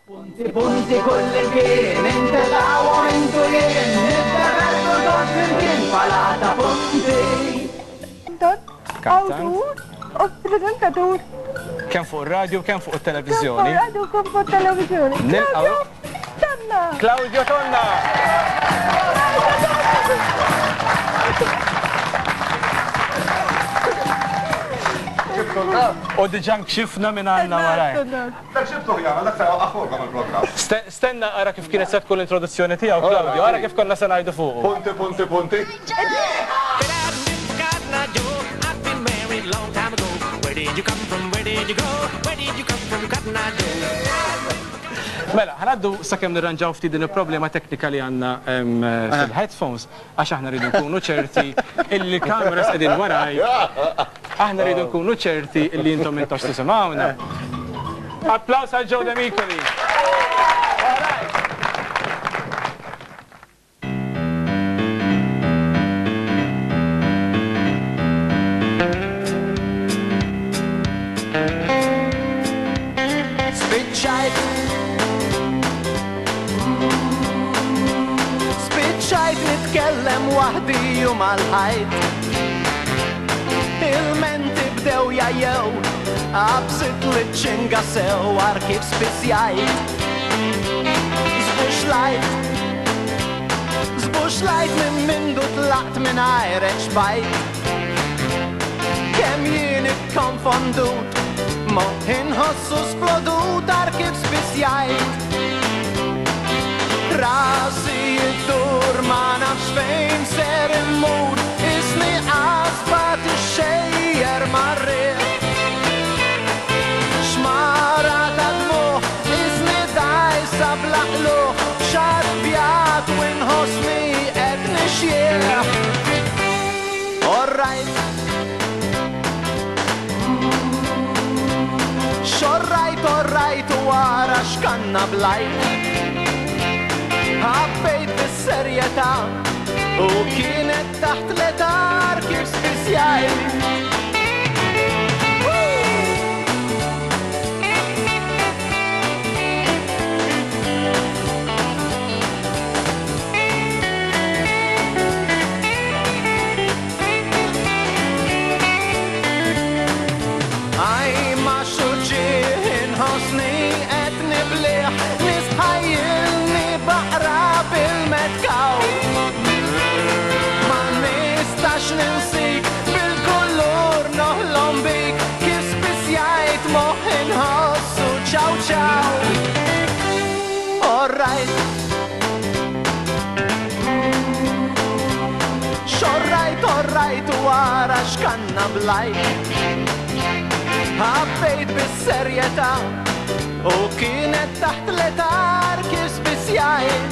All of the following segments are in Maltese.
Punti punti kollegien, intelaw u intujien, nid-derretu dod fil-kien Palata Punti. Awtur u prezentatur. Kemm fuq ir-radju, kemm fuq it-televiżjoni. Kemm fuq ir-radju, kemm fuq it-televiżjoni. Nilqgħu Claudio Tonna. U diġà nkxifna minn għandna waraj. Dak xibtuħ jana, dak sa' aħħurka mal-programm. Stenna ara kif kienet se tkun l-introduzzjoni tiegħu Claudio, ara kif konna se ngħidu fuq. Punti, punti, punti. Mela, ħanaddu sakemm nirranġaw ftit din il-problema teknika li għandna fil-headphones, għax aħna rridu nkunu ċerti illi kameras qegħdin waraj. Aħna rridu nkunu ċerti illi intom intox tisimgħuna. Applaus għal Joe Demicoli. Spissjajt nitkellem waħdi u mal-ħajt. Il-menti bdew jajjew, għabsit li ċinga sew għar kif spissjajt. Zbuxlajt minn mindu tlaqt minn għajreċ bajt. Kem jien ikkonfondut, mo inħossu splodut għar kif spissjajt. Rasi jiddur ma nafx fejn ser immur, isni għasbat ix-xejjer marriq. Xmara ta' dmuħ, isni dajsa blaqluħ, xarbjat u inħossni qed nixjieħ. Orrajt, xorrajt u wara x'kanna blajt. Ħabbejt bis-serjetà u kienet taħt l-etar kif spissjajt. Aj ma xuġieħ inħossni qed nibliħ, nistħajjilni baqra bil-metkaw. Ma nistax ninsik bil-kullur noħlom bik, kif spissjajt moħ inħossu ċaw ċaw. Orrajt, xorrajt u wara x'kanna blajt. Ħabbejt bis-serjetà u kienet taħt l-etar kif spissjajt.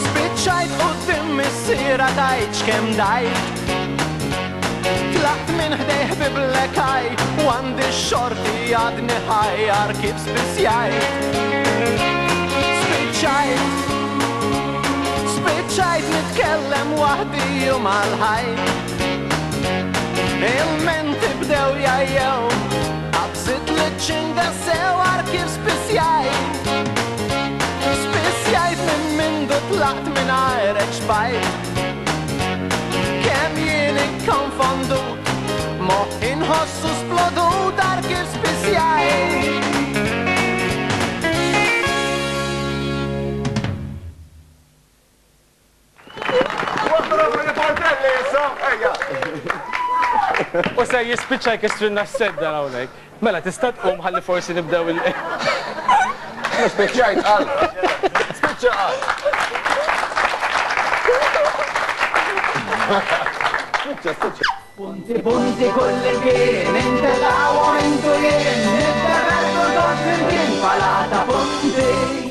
Spissjajt qudiem is-sira dajt x'kemm dajt. Tlaqt minn ħdejh bi blekaj u għandi x-xorti għadni ħajjar kif spissjajt. Spissjajt nitkellem waħdi u mal-ħajt. Il-menti bdew jajjew, għabsit li ċinga sew għar kif spissjajt. Spissjajt minn mindu tlaqt minn għajreċ bajt. Kem jien ikkonfondut, mo inħossu splodut għar kif spissjajt. U se jispiċċa jkistrinna s-sedda hawnhekk. Mela tista' tqum ħalli forsi nibdew il- Spissjajt qal. Spiċċa qal. Punti punti kollegien, intelaw u intujien, nid-derretu dod fil-kien Palata Punti.